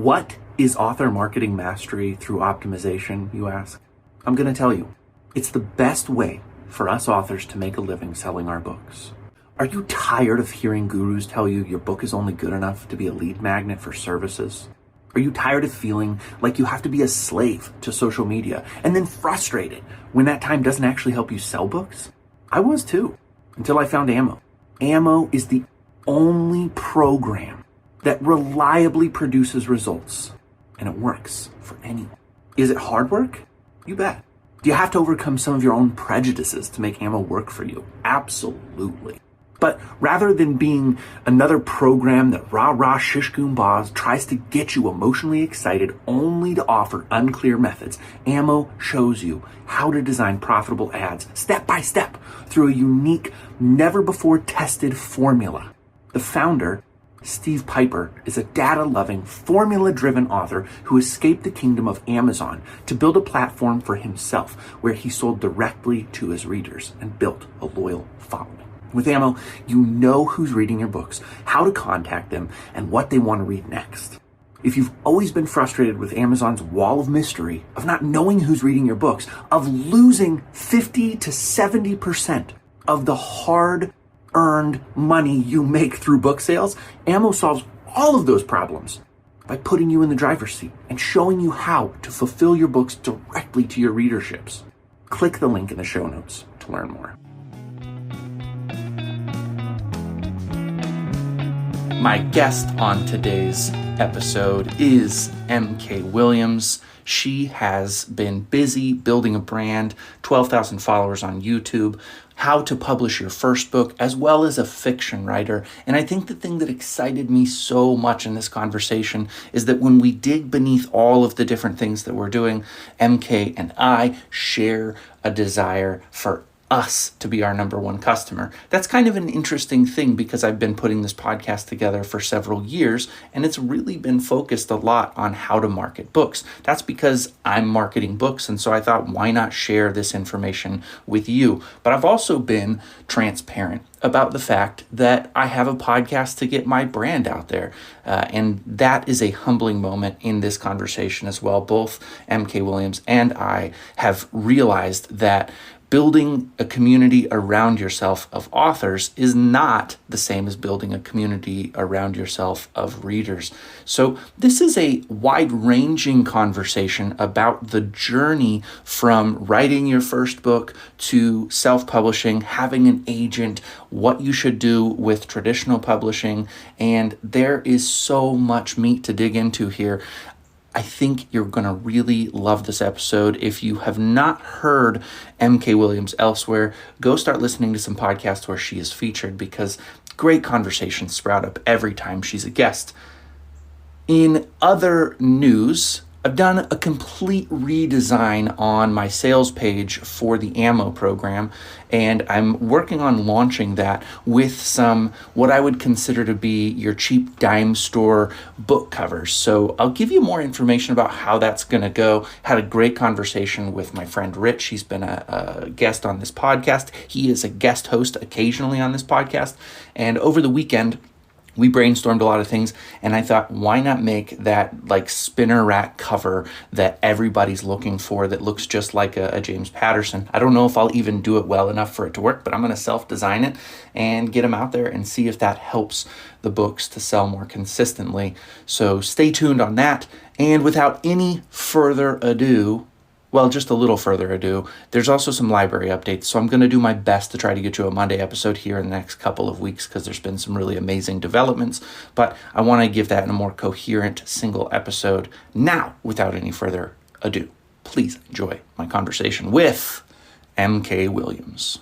What is author marketing mastery through optimization, you ask? I'm going to tell you. It's the best way for us authors to make a living selling our books. Are you tired of hearing gurus tell you your book is only good enough to be a lead magnet for services? Are you tired of feeling like you have to be a slave to social media and then frustrated when that time doesn't actually help you sell books? I was too, until I found Ammo. Ammo is the only program that reliably produces results, and it works for anyone. Is it hard work? You bet. Do you have to overcome some of your own prejudices to make Ammo work for you? Absolutely. But rather than being another program that rah-rah shish-goom-bahs tries to get you emotionally excited only to offer unclear methods, Ammo shows you how to design profitable ads step by step through a unique, never-before-tested formula. The founder, Steve Piper, is a data-loving, formula-driven author who escaped the kingdom of Amazon to build a platform for himself where he sold directly to his readers and built a loyal following. With Ammo, you know who's reading your books, how to contact them, and what they want to read next. If you've always been frustrated with Amazon's wall of mystery, of not knowing who's reading your books, of losing 50 to 70% of the hard-earned money you make through book sales, Ammo solves all of those problems by putting you in the driver's seat and showing you how to fulfill your books directly to your readerships. Click the link in the show notes to learn more. My guest on today's episode is M.K Williams. She has been busy building a brand, 12,000 followers on YouTube, how to publish your first book, as well as a fiction writer. And I think the thing that excited me so much in this conversation is that when we dig beneath all of the different things that we're doing, MK and I share a desire for us to be our number one customer. That's kind of an interesting thing because I've been putting this podcast together for several years and it's really been focused a lot on how to market books. That's because I'm marketing books, and so I thought, why not share this information with you? But I've also been transparent about the fact that I have a podcast to get my brand out there. And that is a humbling moment in this conversation as well. Both M.K. Williams and I have realized that building a community around yourself of authors is not the same as building a community around yourself of readers. So this is a wide-ranging conversation about the journey from writing your first book to self-publishing, having an agent, what you should do with traditional publishing, and there is so much meat to dig into here. I think you're going to really love this episode. If you have not heard M.K. Williams elsewhere, go start listening to some podcasts where she is featured because great conversations sprout up every time she's a guest. In other news, I've done a complete redesign on my sales page for the Ammo program, and I'm working on launching that with some what I would consider to be your cheap dime store book covers. So I'll give you more information about how that's going to go. Had a great conversation with my friend Rich. He's been a guest on this podcast. He is a guest host occasionally on this podcast, and over the weekend, we brainstormed a lot of things, and I thought, why not make that like spinner rack cover that everybody's looking for that looks just like a James Patterson. I don't know if I'll even do it well enough for it to work, but I'm going to self-design it and get them out there and see if that helps the books to sell more consistently. So stay tuned on that. And without any further ado, well, just a little further ado, there's also some library updates. So I'm going to do my best to try to get you a Monday episode here in the next couple of weeks because there's been some really amazing developments. But I want to give that in a more coherent single episode. Now, without any further ado, please enjoy my conversation with M.K. Williams.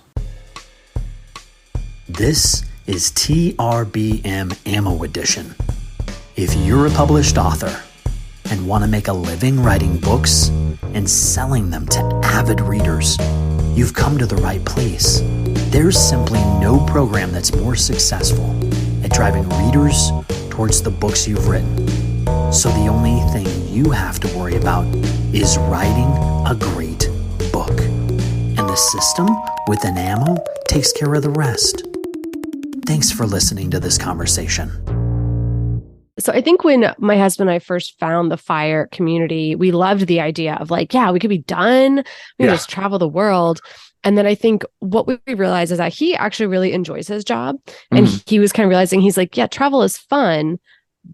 This is TRBM Ammo Edition. If you're a published author and want to make a living writing books and selling them to avid readers, you've come to the right place. There's simply no program that's more successful at driving readers towards the books you've written. So the only thing you have to worry about is writing a great book. And the system within Ammo takes care of the rest. Thanks for listening to this conversation. So I think when my husband and I first found the FIRE community, we loved the idea of like, yeah, we could be done. We can just travel the world. And then I think what we realized is that he actually really enjoys his job. And he was kind of realizing, he's like, yeah, travel is fun.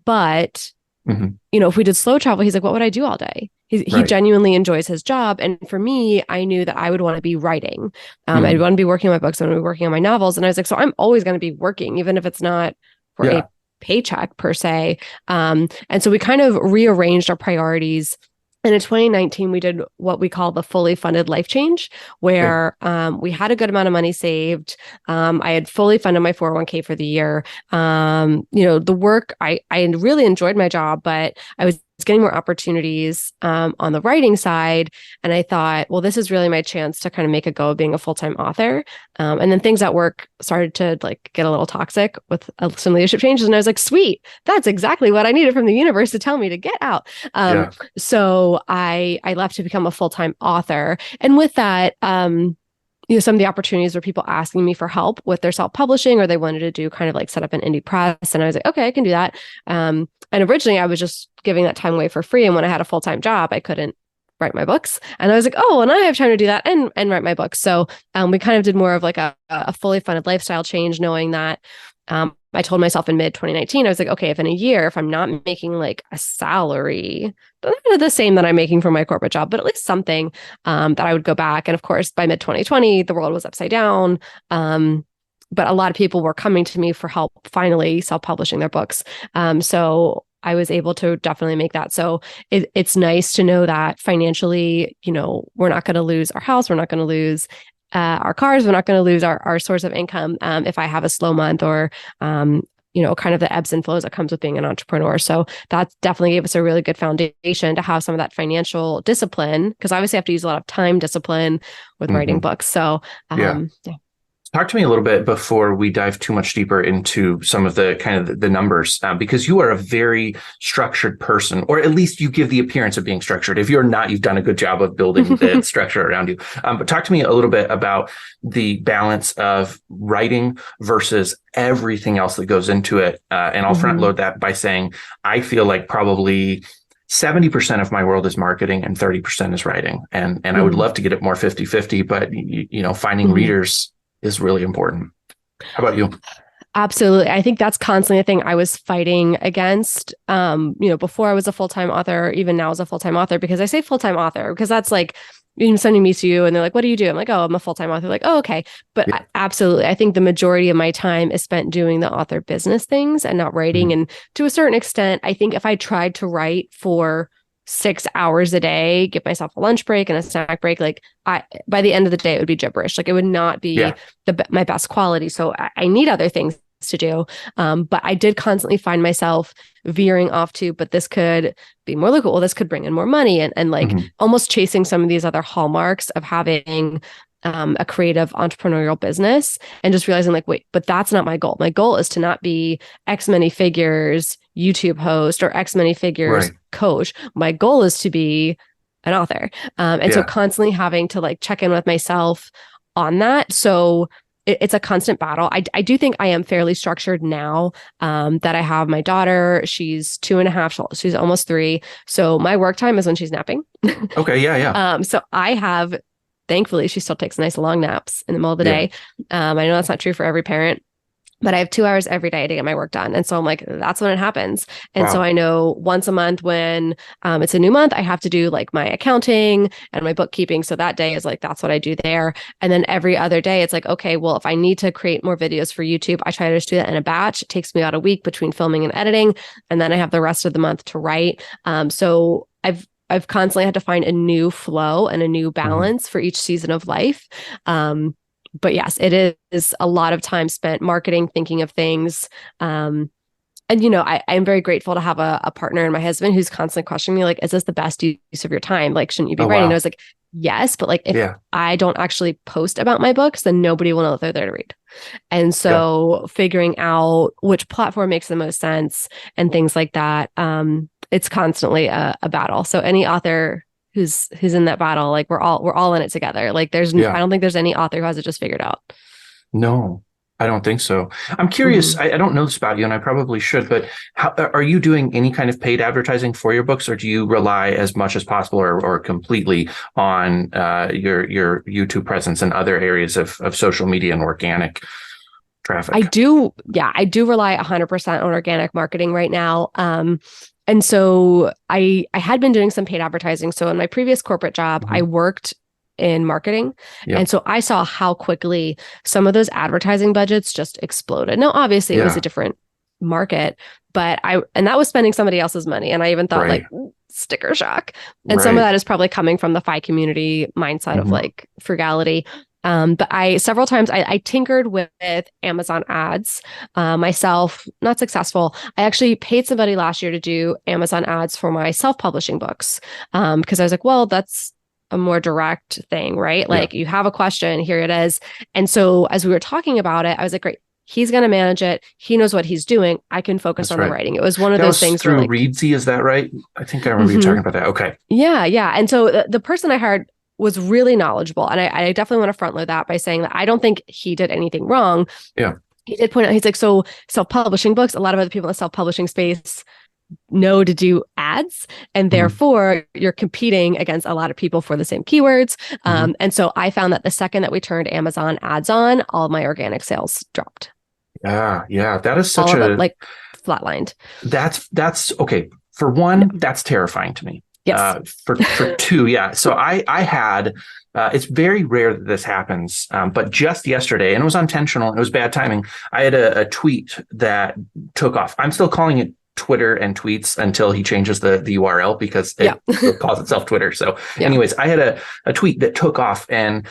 But, if we did slow travel, he's like, what would I do all day? He genuinely enjoys his job. And for me, I knew that I would want to be writing. I'd want to be working on my books. I want to be working on my novels. And I was like, so I'm always going to be working, even if it's not for a paycheck per se. And so we kind of rearranged our priorities. And in 2019, we did what we call the fully funded life change, where we had a good amount of money saved. I had fully funded my 401k for the year. The work, I really enjoyed my job, but I was getting more opportunities on the writing side. And I thought, well, this is really my chance to kind of make a go of being a full-time author. And then things at work started to like get a little toxic with some leadership changes. And I was like, sweet, that's exactly what I needed from the universe to tell me to get out. So I left to become a full-time author. And with that, some of the opportunities were people asking me for help with their self-publishing, or they wanted to do kind of like set up an indie press. And I was like, okay, I can do that. And originally I was just giving that time away for free. And when I had a full-time job, I couldn't write my books. And I was like, oh, and I have time to do that and write my books. So we kind of did more of like a fully funded lifestyle change, knowing that I told myself in mid 2019, I was like, okay, if in a year, if I'm not making like a salary, not the same that I'm making for my corporate job, but at least something that I would go back. And of course, by mid 2020, the world was upside down. But a lot of people were coming to me for help, finally self-publishing their books. So I was able to definitely make that. So it's nice to know that financially, we're not going to lose our house. We're not going to lose our cars. We're not going to lose our source of income if I have a slow month or, kind of the ebbs and flows that comes with being an entrepreneur. So that definitely gave us a really good foundation to have some of that financial discipline, because obviously I have to use a lot of time discipline with writing books. So, Talk to me a little bit before we dive too much deeper into some of the kind of the numbers, because you are a very structured person, or at least you give the appearance of being structured. If you're not, you've done a good job of building the structure around you. But talk to me a little bit about the balance of writing versus everything else that goes into it. And I'll front load that by saying, I feel like probably 70% of my world is marketing and 30% is writing. And I would love to get it more 50-50, but finding readers is really important. How about you? Absolutely. I think that's constantly a thing I was fighting against, before I was a full-time author, even now as a full-time author, because I say full-time author, because that's like, somebody meets you and they're like, what do you do? I'm like, oh, I'm a full-time author. Like, oh, okay. But absolutely. I think the majority of my time is spent doing the author business things and not writing. And to a certain extent, I think if I tried to write for 6 hours a day, give myself a lunch break and a snack break, like by the end of the day, it would be gibberish. Like it would not be my best quality. So I need other things to do. But I did constantly find myself veering off to, but this could be more lucrative. Well, this could bring in more money, and like almost chasing some of these other hallmarks of having a creative entrepreneurial business, and just realizing like, wait, but that's not my goal. My goal is to not be X many figures YouTube host or X many figures coach. My goal is to be an author. So constantly having to like check in with myself on that. So it's a constant battle. I do think I am fairly structured now that I have my daughter. She's 2.5. She's almost 3. So my work time is when she's napping. Okay. Yeah. So I have, thankfully, she still takes nice long naps in the middle of the day. I know that's not true for every parent, but I have 2 hours every day to get my work done. And so I'm like, that's when it happens. And so I know once a month when it's a new month, I have to do like my accounting and my bookkeeping. So that day is like, that's what I do there. And then every other day, it's like, okay, well, if I need to create more videos for YouTube, I try to just do that in a batch. It takes me about a week between filming and editing. And then I have the rest of the month to write. So I've constantly had to find a new flow and a new balance for each season of life. But yes, it is a lot of time spent marketing, thinking of things. And, I'm very grateful to have a partner in my husband who's constantly questioning me, like, is this the best use of your time? Like, shouldn't you be writing? And I was like, yes, but like, if I don't actually post about my books, then nobody will know that they're there to read. And so figuring out which platform makes the most sense and things like that, it's constantly a battle. So any author who's in that battle, like we're all in it together. Like I don't think there's any author who has it just figured out. No. I don't think so. I'm curious. Mhm. I don't know this about you, and I probably should, but how, are you doing any kind of paid advertising for your books, or do you rely as much as possible or completely on your YouTube presence and other areas of social media and organic I traffic? do, yeah, I do rely 100% on organic marketing right now. And so I had been doing some paid advertising. So in my previous corporate job, I Mhm. worked in marketing. Yeah. And so I saw how quickly some of those advertising budgets just exploded. Now, obviously it was a Yeah. different market, but and that was spending somebody else's money. And I even thought Right. like sticker shock. And some of Right. that is probably coming from the FI community mindset of Mhm. like frugality. But several times I tinkered with Amazon ads myself, not successful. I actually paid somebody last year to do Amazon ads for my self-publishing books because I was like, well, that's a more direct thing, right? Yeah. Like you have a question, here it is. And so as we were talking about it, I was like, great, he's going to manage it. He knows what he's doing. I can focus That's on the right. writing. It was one of That those was things where through like, Reedsy, is that right? I think I remember you mhm. talking about that. Okay. Yeah, yeah. And so the person I hired was really knowledgeable. And I definitely want to front load that by saying that I don't think he did anything wrong. Yeah. He did point out, he's like, so self-publishing books, a lot of other people in the self-publishing space know to do ads, and Mhm. therefore you're competing against a lot of people for the same keywords. Mhm. And so I found that the second that we turned Amazon ads on, all of my organic sales dropped. Yeah. Yeah. That is All such of them, a like flatlined. that's okay. For Yeah. one, that's terrifying to me. Yes. For two, yeah. So I had it's very rare that this happens, but just yesterday, and it was intentional. It was bad timing. I had a tweet that took off. I'm still calling it Twitter and tweets until he changes the URL because Yeah. it calls itself Twitter. So, Yeah. anyways, I had a tweet that took off and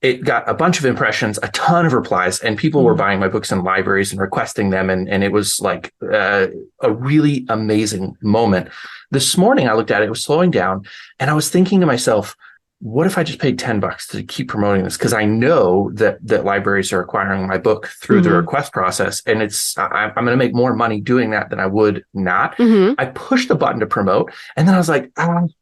it got a bunch of impressions, a ton of replies, and people were Mm. buying my books in libraries and requesting them. And it was like a really amazing moment. This morning, I looked at it, it was slowing down, and I was thinking to myself, what if I just paid $10 to keep promoting this? Because I know that libraries are acquiring my book through the Hmm. request process, and I'm going to make more money doing that than I would not. Hmm. I pushed the button to promote, and then I was like,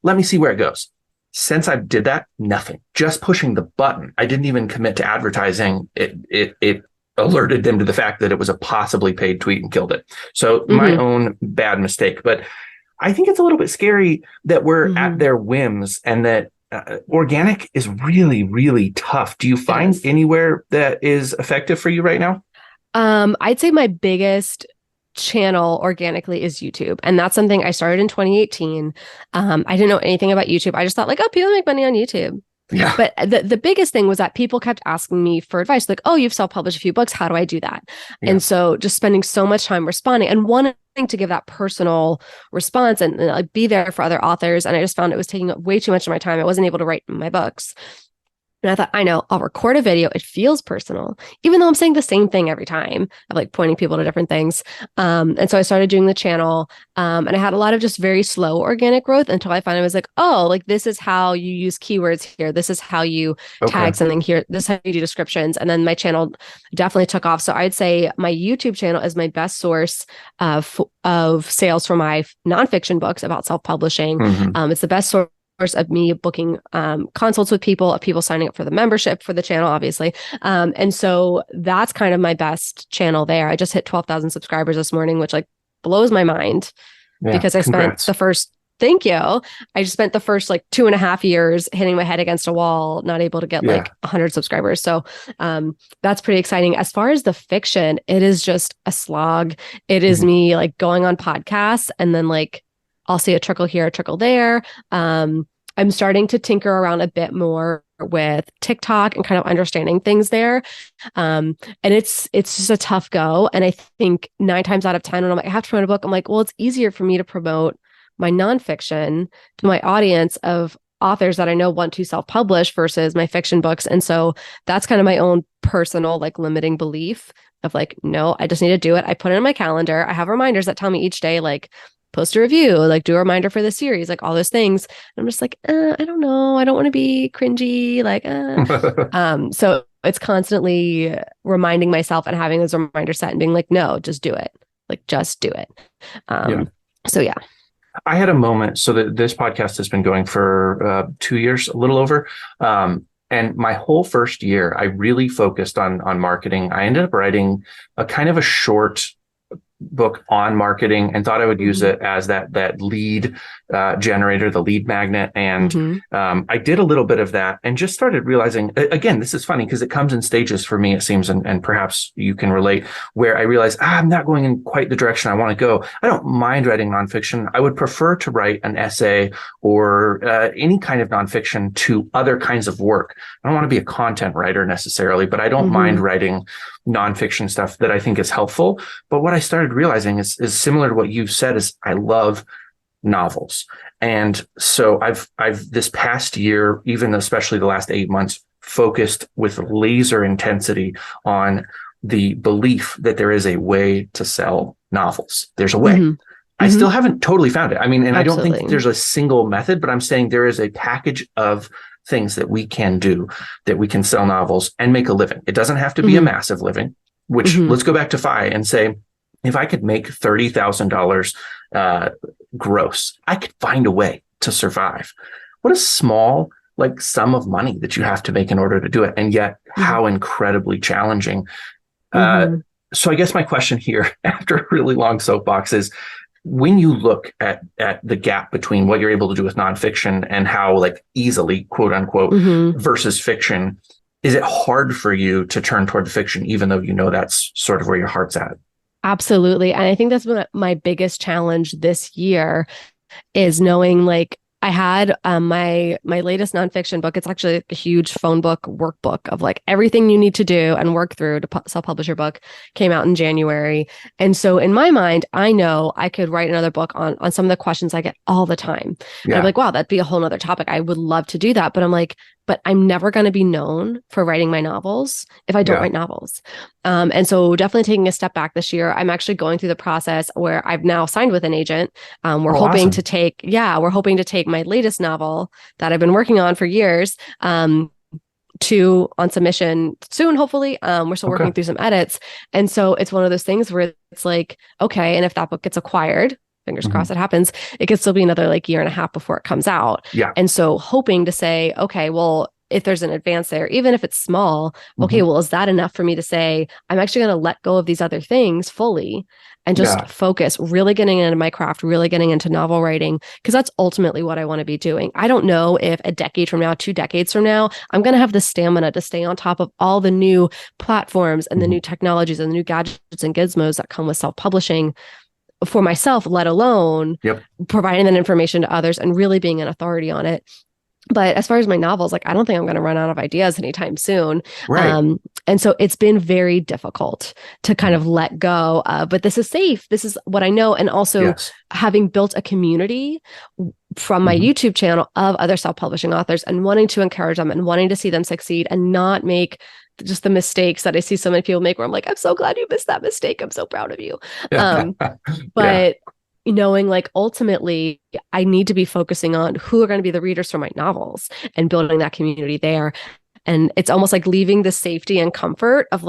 let me see where it goes. Since I did that, nothing. Just pushing the button. I didn't even commit to advertising. It alerted them to the fact that it was a possibly paid tweet and killed it. So my Hmm. own bad mistake. But I think it's a little bit scary that we're at Hmm. their whims and that organic is really, really tough. Do you It find is. anywhere that is effective for you right now? I'd say my biggest channel organically is YouTube. And that's something I started in 2018. I didn't know anything about YouTube. I just thought like, oh, people make money on YouTube. Yeah. But the biggest thing was that people kept asking me for advice, like, oh, you've self-published a few books. How do I do that? Yeah. And so just spending so much time responding and wanting to give that personal response and like be there for other authors. And I just found it was taking up way too much of my time. I wasn't able to write my books. And I thought, I know, I'll record a video. It feels personal, even though I'm saying the same thing every time. I'm like pointing people to different things. And so I started doing the channel. And I had a lot of just very slow organic growth until I finally was like, oh, like this is how you use keywords here. This is how you Okay. tag something here. This is how you do descriptions. And then my channel definitely took off. So I'd say my YouTube channel is my best source of sales for my nonfiction books about self-publishing. Mhm. It's the best source of me booking consults with people, of people signing up for the membership for the channel, obviously. And so that's kind of my best channel there. I just hit 12,000 subscribers this morning, which like blows my mind Yeah. because I spent Congrats. the first, thank you. I just spent the first like 2.5 years hitting my head against a wall, not able to get Yeah. like 100 subscribers. So that's pretty exciting. As far as the fiction, it is just a slog. It is Mhm. me like going on podcasts and then like I'll see a trickle here, a trickle there. I'm starting to tinker around a bit more with TikTok and kind of understanding things there. And it's just a tough go. And I think 9 times out of 10, when I'm like, I have to promote a book, I'm like, well, it's easier for me to promote my nonfiction to my audience of authors that I know want to self-publish versus my fiction books. And so that's kind of my own personal like limiting belief of like, no, I just need to do it. I put it in my calendar. I have reminders that tell me each day, like, post a review, like do a reminder for the series, like all those things. And I'm just like, I don't know. I don't want to be cringy. Like, so it's constantly reminding myself and having those reminders set and being like, no, just do it. Like, just do it. Yeah. So yeah. I had a moment. So that this podcast has been going for 2 years, a little over. And my whole first year, I really focused on marketing. I ended up writing a kind of a short book on marketing and thought I would use it as that lead generator, the lead magnet. And I did a little bit of that and just started realizing, again, this is funny because it comes in stages for me, it seems, and perhaps you can relate, where I realize I'm not going in quite the direction I want to go. I don't mind writing nonfiction. I would prefer to write an essay or any kind of nonfiction to other kinds of work. I don't want to be a content writer necessarily, but I don't mind writing nonfiction stuff that I think is helpful. But what I started realizing is similar to what you've said, is I love novels. And so I've this past year, even especially the last 8 months, focused with laser intensity on the belief that there is a way to sell novels. There's a way. I still haven't totally found it. I mean, and Absolutely. I don't think there's a single method, but I'm saying there is a package of things that we can do, that we can sell novels and make a living. It doesn't have to be a massive living, which let's go back to Fi and say, if I could make $30,000 gross, I could find a way to survive. What a small sum of money that you have to make in order to do it. And yet how incredibly challenging. So I guess my question here after a really long soapbox is, when you look at the gap between what you're able to do with nonfiction and how easily, quote unquote, versus fiction, is it hard for you to turn toward the fiction, even though you know that's sort of where your heart's at? Absolutely. And I think that's been my biggest challenge this year, is knowing I had my latest nonfiction book. It's actually a huge phone book workbook of everything you need to do and work through to self-publish your book. Came out in January. And so in my mind, I know I could write another book on some of the questions I get all the time. Yeah. I'm like, wow, that'd be a whole nother topic. I would love to do that. But I'm like, but I'm never going to be known for writing my novels if I don't write novels. And so definitely taking a step back this year. I'm actually going through the process where I've now signed with an agent. We're hoping to take my latest novel that I've been working on for years on submission soon, hopefully. We're still working through some edits. And so it's one of those things where it's like, okay, and if that book gets acquired, fingers crossed it happens, it could still be another year and a half before it comes out. Yeah. And so hoping to say, okay, well, if there's an advance there, even if it's small, okay, well, is that enough for me to say, I'm actually going to let go of these other things fully and just focus, really getting into my craft, really getting into novel writing, because that's ultimately what I want to be doing. I don't know if a decade from now, 2 decades from now, I'm going to have the stamina to stay on top of all the new platforms and the new technologies and the new gadgets and gizmos that come with self-publishing for myself, let alone providing that information to others and really being an authority on it. But as far as my novels, I don't think I'm going to run out of ideas anytime soon. Right. And so it's been very difficult to kind of let go. But this is safe. This is what I know. And also having built a community from my YouTube channel of other self-publishing authors and wanting to encourage them and wanting to see them succeed and not make just the mistakes that I see so many people make, where I'm like, I'm so glad you missed that mistake. I'm so proud of you. But knowing ultimately I need to be focusing on who are going to be the readers for my novels and building that community there. And it's almost like leaving the safety and comfort of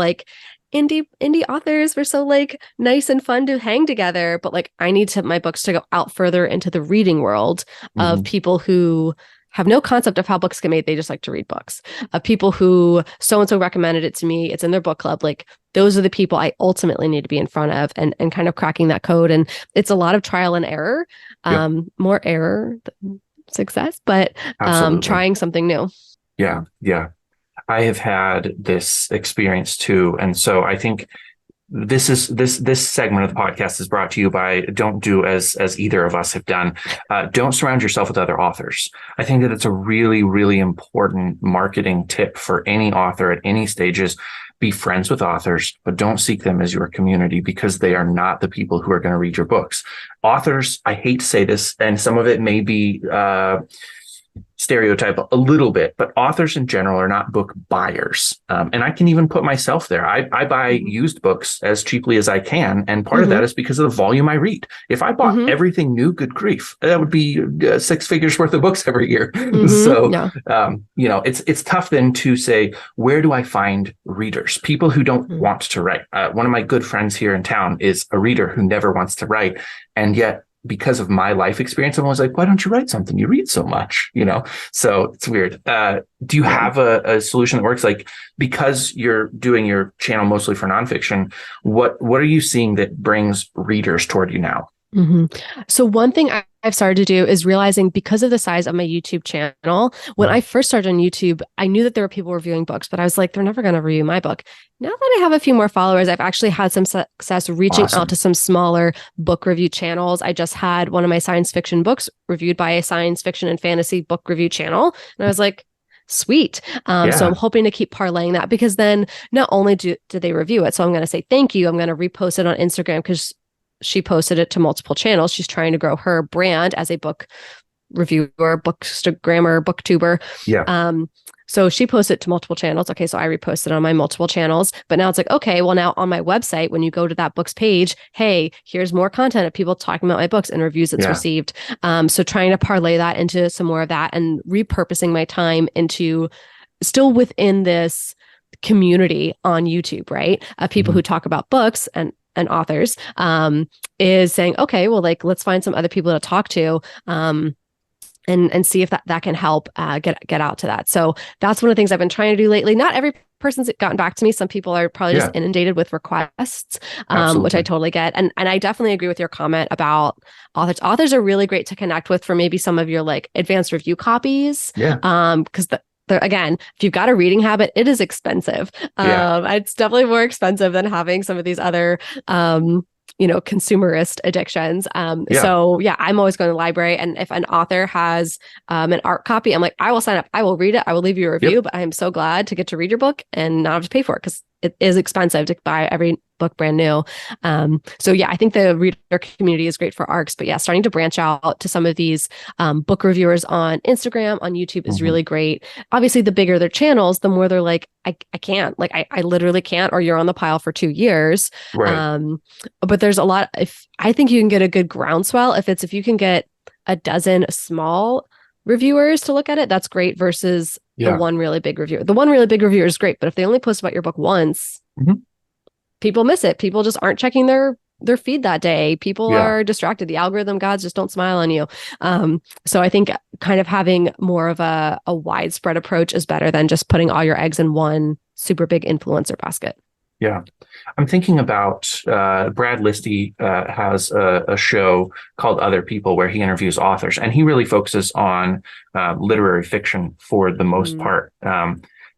indie authors were so nice and fun to hang together. But I need my books to go out further into the reading world of people who have no concept of how books get made. They just like to read books. Of people who so-and-so recommended it to me. It's in their book club. Those are the people I ultimately need to be in front of and kind of cracking that code. And it's a lot of trial and error, more error than success, but trying something new. Yeah. Yeah. I have had this experience too. And so I think this segment of the podcast is brought to you by don't do as either of us have done. Don't surround yourself with other authors. I think that it's a really, really important marketing tip for any author at any stages. Be friends with authors, but don't seek them as your community, because they are not the people who are going to read your books. Authors, I hate to say this, and some of it may be stereotype a little bit, but authors in general are not book buyers. And I can even put myself there. I buy used books as cheaply as I can. And part of that is because of the volume I read. If I bought everything new, good grief, that would be 6 figures worth of books every year. So, it's tough then to say, where do I find readers? People who don't want to write. One of my good friends here in town is a reader who never wants to write. And yet because of my life experience, everyone's like, why don't you write something? You read so much, So it's weird. Do you have a solution that works? Like, because you're doing your channel mostly for nonfiction, what are you seeing that brings readers toward you now? Mm-hmm. So one thing I've started to do is realizing, because of the size of my YouTube channel, when I first started on YouTube, I knew that there were people reviewing books, but I was like, they're never going to review my book. Now that I have a few more followers, I've actually had some success reaching out to some smaller book review channels. I just had one of my science fiction books reviewed by a science fiction and fantasy book review channel. And I was like, sweet. So I'm hoping to keep parlaying that, because then not only do they review it, so I'm going to say thank you, I'm going to repost it on Instagram because she posted it to multiple channels. She's trying to grow her brand as a book reviewer, bookstagrammer, booktuber. Yeah. So she posted it to multiple channels. Okay, so I reposted on my multiple channels. But now it's like, okay, well, now on my website, when you go to that book's page, hey, here's more content of people talking about my books and reviews it's received. So trying to parlay that into some more of that and repurposing my time into still within this community on YouTube, right? Of people who talk about books and authors, is saying, okay, well, like, let's find some other people to talk to, and see if that can help get out to that. So that's one of the things I've been trying to do lately. Not every person's gotten back to me. Some people are probably just inundated with requests, which I totally get. And I definitely agree with your comment about authors. Authors are really great to connect with for maybe some of your like advanced review copies. Because again, if you've got a reading habit, it is expensive. It's definitely more expensive than having some of these other, consumerist addictions. So I'm always going to the library. And if an author has an art copy, I'm like, I will sign up. I will read it. I will leave you a review, but I am so glad to get to read your book and not have to pay for it, because it is expensive to buy every book brand new. I think the reader community is great for ARCs, but starting to branch out to some of these book reviewers on Instagram, on YouTube is really great. Obviously, the bigger their channels, the more they're like, I can't, like, I literally can't, or you're on the pile for 2 years. Right. But there's a lot, I think you can get a good groundswell if you can get a dozen small reviewers to look at it, that's great, versus the one really big reviewer. The one really big reviewer is great, but if they only post about your book once, people miss it. People just aren't checking their feed that day. People are distracted. The algorithm gods just don't smile on you. So I think kind of having more of a widespread approach is better than just putting all your eggs in one super big influencer basket. Yeah. I'm thinking about Brad Listy has a show called Other People where he interviews authors, and he really focuses on literary fiction for the most part.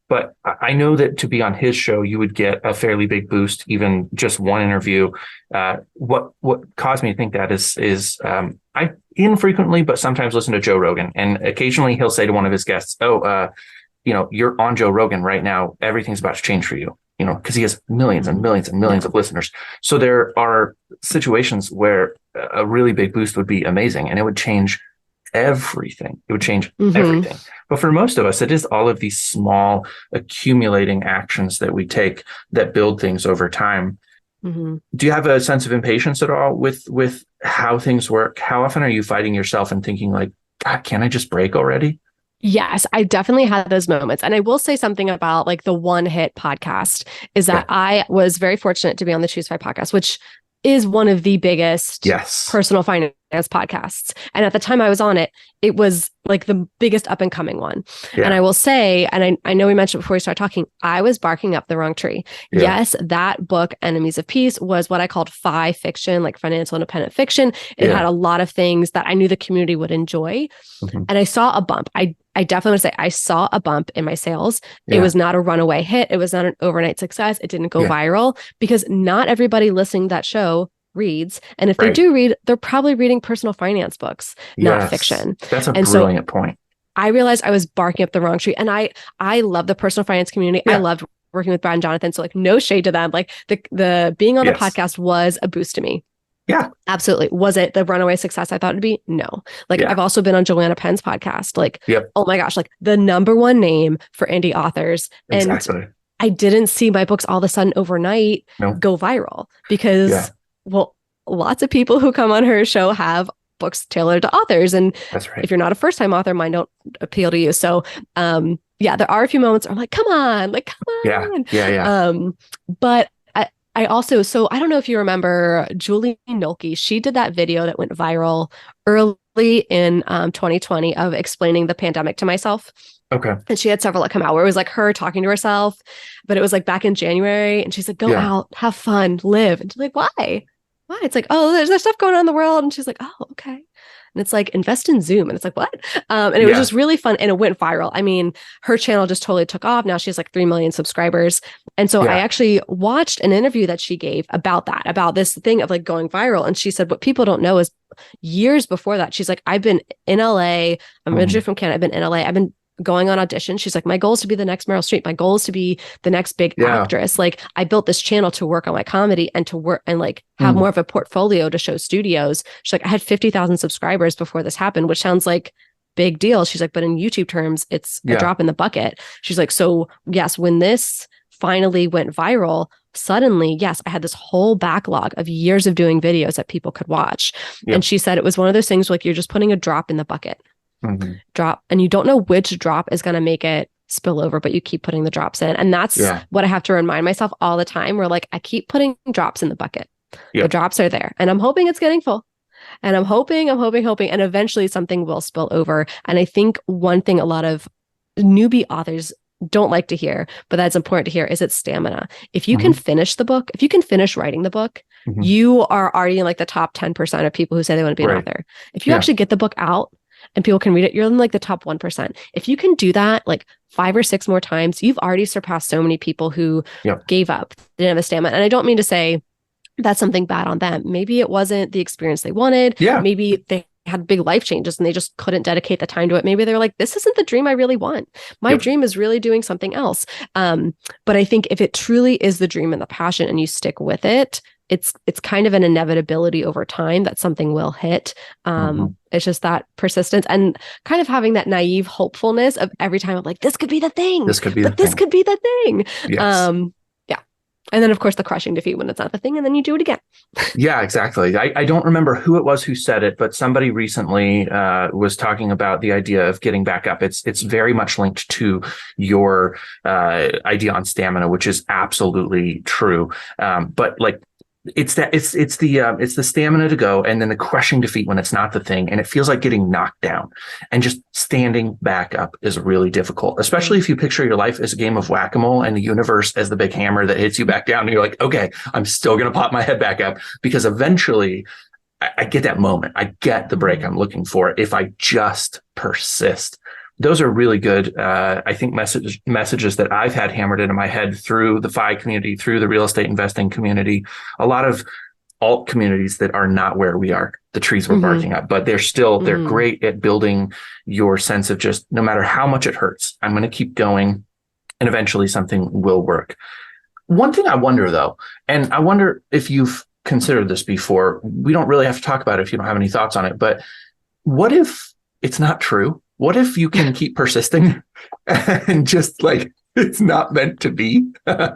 But I know that to be on his show, you would get a fairly big boost, even just one interview. What caused me to think that is I infrequently, but sometimes listen to Joe Rogan, and occasionally he'll say to one of his guests, you're on Joe Rogan right now. Everything's about to change for you. Because he has millions and millions and millions of listeners. So there are situations where a really big boost would be amazing, and it would change everything. It would change everything. But for most of us, it is all of these small accumulating actions that we take that build things over time. Do you have a sense of impatience at all with how things work? How often are you fighting yourself and thinking like, God, can't I just break already? Yes, I definitely had those moments. And I will say something about like the one hit podcast is that I was very fortunate to be on the Choose 5 podcast, which is one of the biggest personal finance podcasts. And at the time I was on it, it was like the biggest up and coming one. And I will say, and I know we mentioned before we start talking, I was barking up the wrong tree. Yes, that book, Enemies of Peace, was what I called FI fiction, like financial independent fiction. It had a lot of things that I knew the community would enjoy. And I saw a bump. I definitely would say I saw a bump in my sales. It was not a runaway hit. It was not an overnight success. It didn't go viral because not everybody listening to that show reads. And if they do read, they're probably reading personal finance books, not fiction. That's a brilliant point. I realized I was barking up the wrong tree. And I love the personal finance community. I loved working with Brad and Jonathan. So like no shade to them. Like the being on the podcast was a boost to me. Yeah, absolutely. Was it the runaway success I thought it'd be? No. Like I've also been on Joanna Penn's podcast. Like, oh my gosh, like the number one name for indie authors. Exactly. And I didn't see my books all of a sudden overnight go viral because, well, lots of people who come on her show have books tailored to authors. And if you're not a first time author, mine don't appeal to you. So, there are a few moments where I'm like, come on. Yeah. But I I also, so I don't know if you remember Julie Nolke. She did that video that went viral early in 2020 of explaining the pandemic to myself. Okay. And she had several that come out where it was like her talking to herself, but it was like back in January. And she's like, go out, have fun, live. And she's like, why? Why? It's like, oh, there's stuff going on in the world. And she's like, oh, okay. And it's like, invest in Zoom. And it's like, what? And it was just really fun. And it went viral. I mean, her channel just totally took off. Now she has like 3 million subscribers. And so I actually watched an interview that she gave about that, about this thing of like going viral. And she said, what people don't know is years before that, she's like, I've been in LA. I'm originally from Canada. I've been in LA. I've been going on auditions. She's like, my goal is to be the next Meryl Streep. My goal is to be the next big actress. Like I built this channel to work on my comedy and to work and like have more of a portfolio to show studios. She's like, I had 50,000 subscribers before this happened, which sounds like big deal. She's like, but in YouTube terms, it's a drop in the bucket. She's like, so yes, when this finally went viral, suddenly, yes, I had this whole backlog of years of doing videos that people could watch. And she said it was one of those things where, like, you're just putting a drop in the bucket. Drop, and you don't know which drop is going to make it spill over, but you keep putting the drops in. And that's what I have to remind myself all the time. Where like I keep putting drops in the bucket. The drops are there, and I'm hoping it's getting full. And I'm hoping, and eventually something will spill over. And I think one thing a lot of newbie authors don't like to hear, but that's important to hear, is it's stamina. If you can finish the book, if you can finish writing the book, you are already in like the top 10% of people who say they want to be an author. If you actually get the book out and people can read it, you're in like the top 1%. If you can do that like 5 or 6 more times, you've already surpassed so many people who gave up, didn't have a stamina. And I don't mean to say that's something bad on them. Maybe it wasn't the experience they wanted. Maybe they had big life changes and they just couldn't dedicate the time to it. Maybe they're like, this isn't the dream I really want. My dream is really doing something else. But I think if it truly is the dream and the passion and you stick with it, it's kind of an inevitability over time that something will hit. It's just that persistence and kind of having that naive hopefulness of every time I'm like, this could be the thing. This could be the thing. And then, of course, the crushing defeat when it's not the thing, and then you do it again. Yeah, exactly. I don't remember who it was who said it, but somebody recently was talking about the idea of getting back up. It's very much linked to your idea on stamina, which is absolutely true. But like, it's the stamina to go, and then the crushing defeat when it's not the thing, and it feels like getting knocked down, and just standing back up is really difficult, especially if you picture your life as a game of whack-a-mole and the universe as the big hammer that hits you back down, and you're like, okay, I'm still gonna pop my head back up, because eventually I get that moment, I get the break I'm looking for if I just persist. Those are really good, I think, messages that I've had hammered into my head through the FI community, through the real estate investing community, a lot of alt communities that are not where we are, the trees we're barking up, but they're great at building your sense of just, no matter how much it hurts, I'm going to keep going, and eventually something will work. One thing I wonder, though, and I wonder if you've considered this before, we don't really have to talk about it if you don't have any thoughts on it, but what if it's not true? What if you can keep persisting and just like, it's not meant to be? There's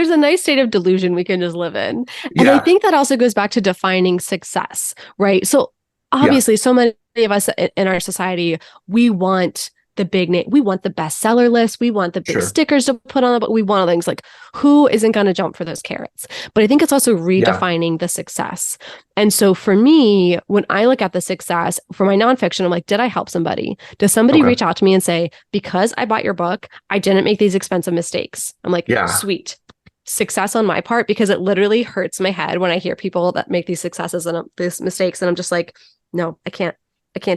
a nice state of delusion we can just live in. And I think that also goes back to defining success, right? So obviously, so many of us in our society, we want the big name. We want the bestseller list. We want the big stickers to put on it, but we want all things like, who isn't going to jump for those carrots? But I think it's also redefining the success. And so for me, when I look at the success for my nonfiction, I'm like, did I help somebody? Does somebody reach out to me and say, because I bought your book, I didn't make these expensive mistakes? I'm like, sweet. Success on my part, because it literally hurts my head when I hear people that make these successes and these mistakes. And I'm just like, no, I can't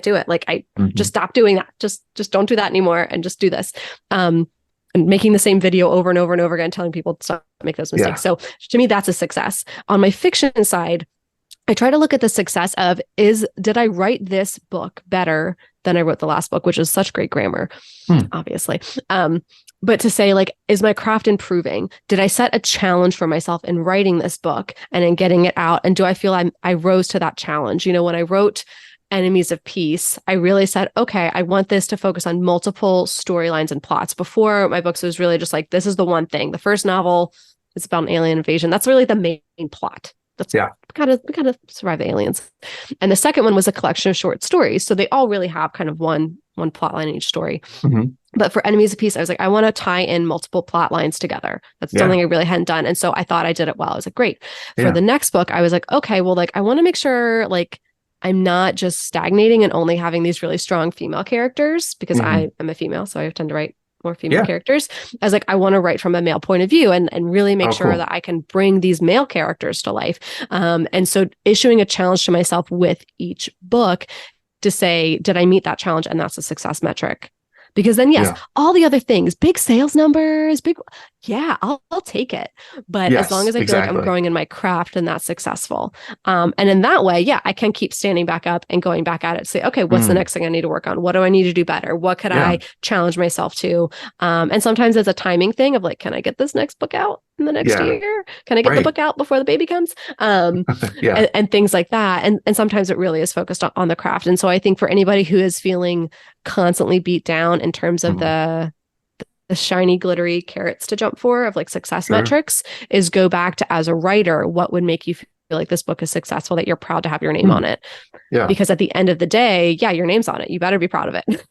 do it. Like, I just stop doing that. Just don't do that anymore, and just do this. And making the same video over and over and over again, telling people to stop, make those mistakes. So to me, that's a success. On my fiction side, I try to look at the success of did I write this book better than I wrote the last book, which is such great grammar, obviously. But to say, like, is my craft improving? Did I set a challenge for myself in writing this book and in getting it out? And do I feel I rose to that challenge? You know, when I wrote Enemies of Peace, I really said, okay, I want this to focus on multiple storylines and plots. Before my books, it was really just like, this is the one thing. The first novel is about an alien invasion. That's really the main plot. That's we gotta survive the aliens. And the second one was a collection of short stories. So they all really have kind of one one plot line in each story. Mhm. But for Enemies of Peace, I was like, I want to tie in multiple plot lines together. That's something I really hadn't done. And so I thought I did it well. I was like, great. For the next book, I was like, okay, well, like, I want to make sure like I'm not just stagnating and only having these really strong female characters, because I am a female, so I tend to write more female characters. I was like, I want to write from a male point of view and really make sure that I can bring these male characters to life. And so issuing a challenge to myself with each book to say, did I meet that challenge? And that's a success metric. Because then, yes, all the other things, big sales numbers, I'll take it. But as long as I feel like I'm growing in my craft, and that's successful. And in that way, I can keep standing back up and going back at it. Say, okay, what's the next thing I need to work on? What do I need to do better? What could I challenge myself to? And sometimes it's a timing thing of like, can I get this next book out in the next year? Can I get the book out before the baby comes? And things like that. And sometimes it really is focused on the craft. And so I think for anybody who is feeling constantly beat down in terms of the shiny glittery carrots to jump for of like success metrics, is go back to, as a writer, what would make you feel like this book is successful, that you're proud to have your name on it. Because at the end of the day, your name's on it, you better be proud of it.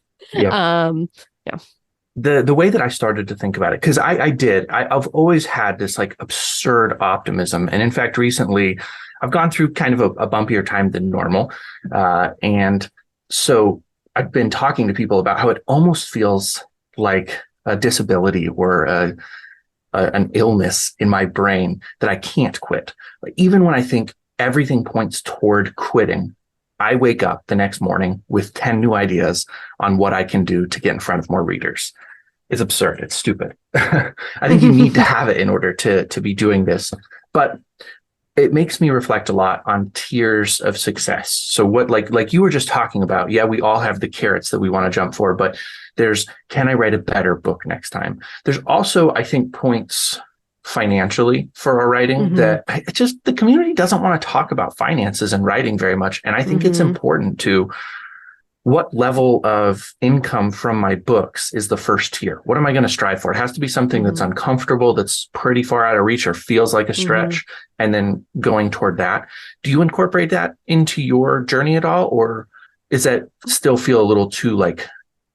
The way that I started to think about it, because I've always had this like absurd optimism, and in fact recently I've gone through kind of a bumpier time than normal, and so I've been talking to people about how it almost feels like a disability or an illness in my brain that I can't quit. Like, even when I think everything points toward quitting, I wake up the next morning with 10 new ideas on what I can do to get in front of more readers. It's absurd. It's stupid. I think you need to have it in order to be doing this. But it makes me reflect a lot on tiers of success. So what, like you were just talking about, we all have the carrots that we want to jump for, but there's, can I write a better book next time? There's also, I think, points financially for our writing that the community doesn't want to talk about finances and writing very much. And I think it's important to, what level of income from my books is the first tier? What am I going to strive for? It has to be something that's uncomfortable, that's pretty far out of reach or feels like a stretch, and then going toward that. Do you incorporate that into your journey at all? Or is that still feel a little too like...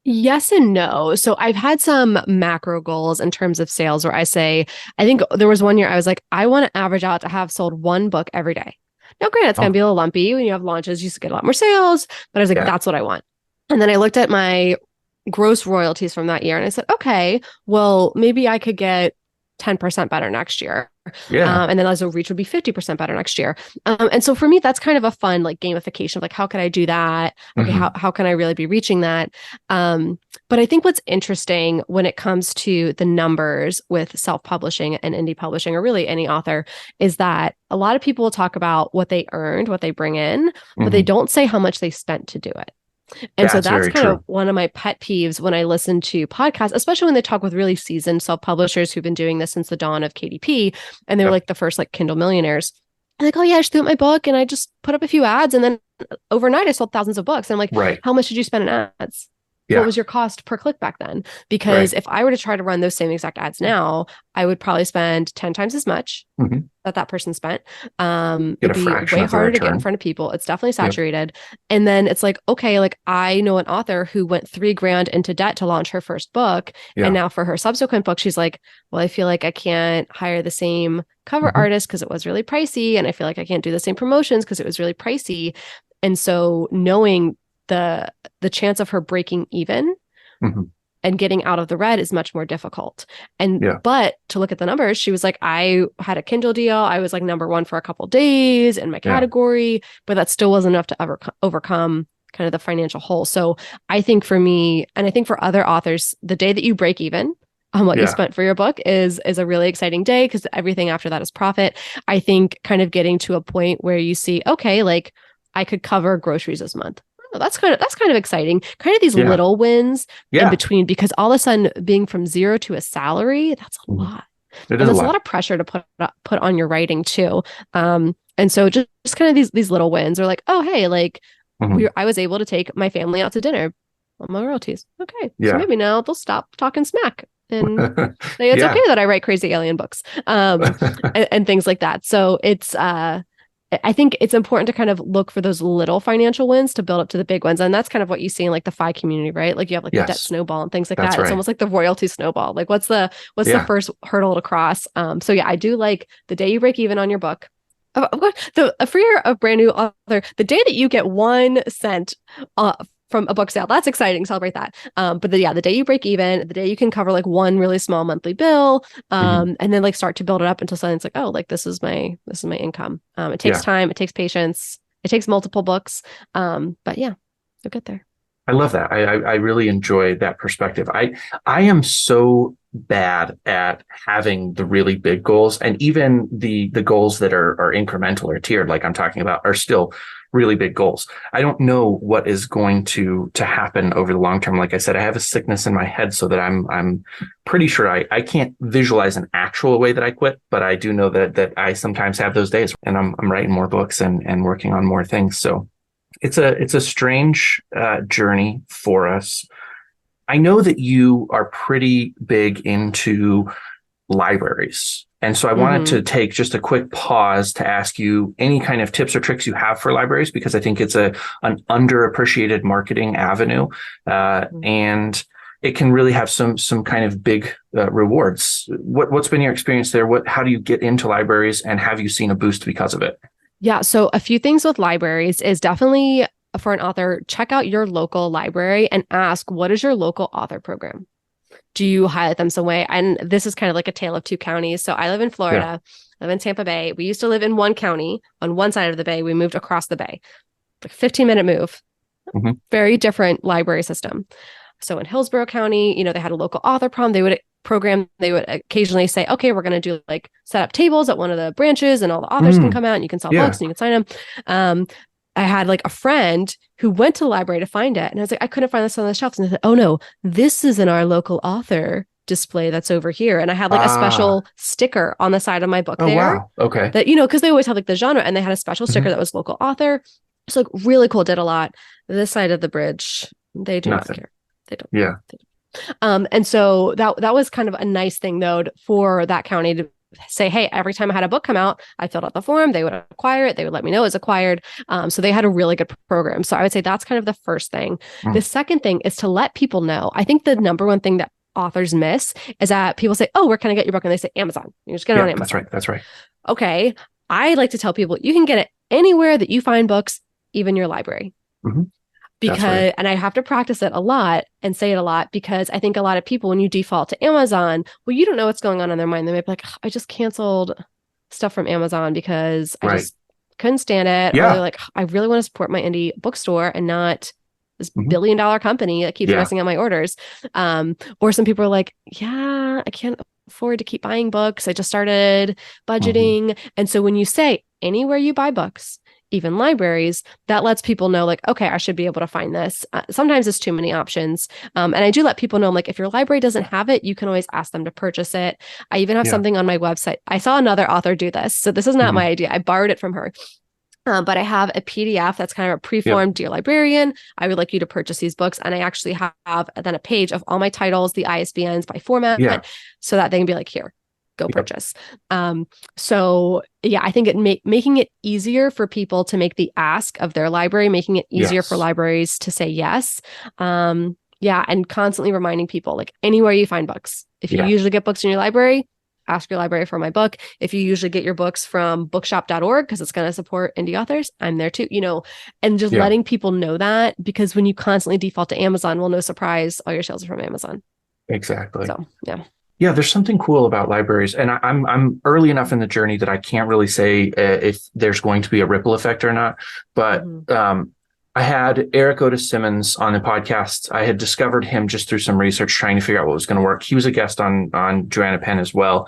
Yes and no. So I've had some macro goals in terms of sales where I say, I think there was one year I was like, I want to average out to have sold one book every day. Now, granted, it's going to be a little lumpy. When you have launches, you get a lot more sales. But I was like, that's what I want. And then I looked at my gross royalties from that year and I said, okay, well, maybe I could get 10% better next year. And then also reach would be 50% better next year. And so for me, that's kind of a fun like gamification of like, how can I do that? Okay, how can I really be reaching that? But I think what's interesting when it comes to the numbers with self-publishing and indie publishing, or really any author, is that a lot of people will talk about what they earned, what they bring in, but they don't say how much they spent to do it. And so that's kind of one of my pet peeves when I listen to podcasts, especially when they talk with really seasoned self-publishers who've been doing this since the dawn of KDP. And they were like the first like Kindle millionaires. And like, oh yeah, I just threw out my book and I just put up a few ads. And then overnight I sold thousands of books. And I'm like, how much did you spend in ads? What was your cost per click back then? Because if I were to try to run those same exact ads now, I would probably spend 10 times as much that person spent. It'd be way harder to get in front of people. It's definitely saturated. And then it's like, okay, like I know an author who went $3,000 into debt to launch her first book. And now for her subsequent book, she's like, well, I feel like I can't hire the same cover artist because it was really pricey. And I feel like I can't do the same promotions because it was really pricey. And so knowing the chance of her breaking even and getting out of the red is much more difficult. And but to look at the numbers, she was like, I had a Kindle deal. I was like number one for a couple of days in my category, but that still wasn't enough to overcome kind of the financial hole. So I think for me, and I think for other authors, the day that you break even on what you spent for your book is a really exciting day, because everything after that is profit. I think kind of getting to a point where you see, okay, like I could cover groceries this month. That's kind of exciting. Kind of these little wins in between, because all of a sudden being from zero to a salary, that's a lot. There's a lot of pressure to put on your writing too. And so just kind of these little wins are like, oh, hey, like I was able to take my family out to dinner on my royalties. Okay. So maybe now they'll stop talking smack and say it's okay that I write crazy alien books and things like that. So it's I think it's important to kind of look for those little financial wins to build up to the big ones. And that's kind of what you see in like the FI community, right? Like you have like the debt snowball and things like that. It's almost like the royalty snowball. Like what's the first hurdle to cross? So yeah, I do like the day you break even on your book. For a brand new author, the day that you get 1 cent from a book sale, that's exciting. Celebrate that. But the day you break even, the day you can cover like one really small monthly bill, and then like start to build it up until suddenly it's like, oh, like this is my income. It takes time, it takes patience, it takes multiple books. But yeah, you'll get there. I love that. I really enjoy that perspective. I am so bad at having the really big goals, and even the goals that are incremental or tiered, like I'm talking about, are still really big goals. I don't know what is going to happen over the long term. Like I said, I have a sickness in my head, so that I'm pretty sure I can't visualize an actual way that I quit, but I do know that I sometimes have those days, and I'm writing more books and working on more things. So it's a strange journey for us. I know that you are pretty big into libraries. And so I wanted to take just a quick pause to ask you any kind of tips or tricks you have for libraries, because I think it's an underappreciated marketing avenue. And it can really have some kind of big rewards. What's been your experience there? How do you get into libraries, and have you seen a boost because of it? Yeah. So a few things with libraries is definitely, for an author, check out your local library and ask, what is your local author program? Do you highlight them some way? And this is kind of like a tale of two counties. So I live in Florida, I live in Tampa Bay. We used to live in one county on one side of the bay. We moved across the bay, like 15-minute move, very different library system. So in Hillsborough County, they had a local author program. They would occasionally say, okay, we're going to do like set up tables at one of the branches, and all the authors can come out and you can sell books and you can sign them. I had like a friend who went to the library to find it. And I was like, I couldn't find this on the shelves. And they said, oh no, this is in our local author display that's over here. And I had like a special sticker on the side of my book there. Wow. Okay. That, because they always have like the genre, and they had a special sticker that was local author. So like really cool, did a lot. This side of the bridge, they do not care. They don't. Yeah. They don't. And so that was kind of a nice thing though, for that county to say, hey, every time I had a book come out, I filled out the form, they would acquire it, they would let me know it was acquired. So they had a really good program. So I would say that's kind of the first thing. The second thing is to let people know. I think the number one thing that authors miss is that people say, oh, where can I get your book? And they say Amazon. You just get it on Amazon. That's right. Okay. I like to tell people you can get it anywhere that you find books, even your library. Because, and I have to practice it a lot and say it a lot, because I think a lot of people, when you default to Amazon, well, you don't know what's going on in their mind. They might be like, I just canceled stuff from Amazon because I just couldn't stand it. Or they're like, I really want to support my indie bookstore and not this billion-dollar company that keeps messing up my orders. Or some people are like, yeah, I can't afford to keep buying books. I just started budgeting. And so when you say anywhere you buy books, even libraries, that lets people know like, okay, I should be able to find this. Sometimes it's too many options. And I do let people know, like, if your library doesn't have it, you can always ask them to purchase it. I even have something on my website. I saw another author do this. So this is not my idea. I borrowed it from her. But I have a PDF that's kind of a preformed, Dear Librarian, I would like you to purchase these books. And I actually have then a page of all my titles, the ISBNs by format, so that they can be like, here, go purchase. So yeah, I think making it easier for people to make the ask of their library, making it easier for libraries to say yes. And constantly reminding people, like, anywhere you find books, if you usually get books in your library, ask your library for my book. If you usually get your books from bookshop.org, because it's going to support indie authors, I'm there too, and just letting people know that, because when you constantly default to Amazon, well, no surprise, all your sales are from Amazon. Exactly. So, yeah. Yeah, there's something cool about libraries, and I'm early enough in the journey that I can't really say if there's going to be a ripple effect or not. But I had Eric Otis Simmons on the podcast. I had discovered him just through some research, trying to figure out what was going to work. He was a guest on Joanna Penn as well.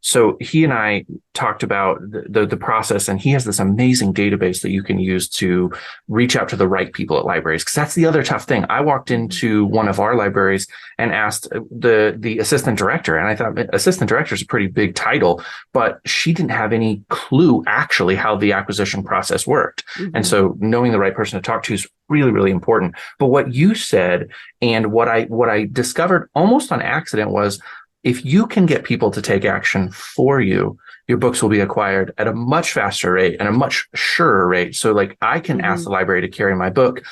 So he and I talked about the process, and he has this amazing database that you can use to reach out to the right people at libraries. Because that's the other tough thing. I walked into one of our libraries and asked the assistant director, and I thought assistant director is a pretty big title, but she didn't have any clue actually how the acquisition process worked. And so knowing the right person to talk to is really, really important. But what you said, and what I discovered almost on accident, was if you can get people to take action for you, your books will be acquired at a much faster rate and a much surer rate. So like I can ask the library to carry my book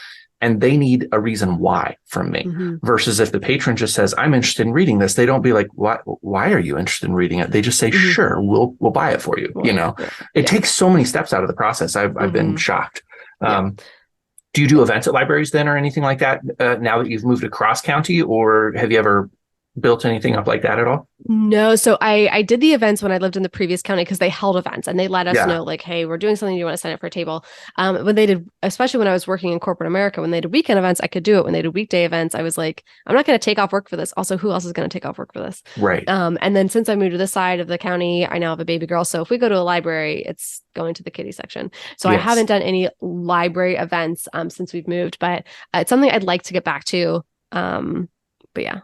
and they need a reason why from me versus if the patron just says, I'm interested in reading this, they don't be like, why are you interested in reading it? They just say, sure, we'll buy it for you. You know, it takes so many steps out of the process. I've been shocked. Do you do events at libraries then or anything like that now that you've moved across county, or have you ever built anything up like that at all? No. So I did the events when I lived in the previous county because they held events and they let us know like, hey, we're doing something. Do you want to sign up for a table? When they did, especially when I was working in corporate America, when they did weekend events, I could do it. When they did weekday events, I was like, I'm not going to take off work for this. Also, who else is going to take off work for this? Right. And then since I moved to this side of the county, I now have a baby girl. So if we go to a library, it's going to the kiddie section. So I haven't done any library events since we've moved, but it's something I'd like to get back to. But yeah.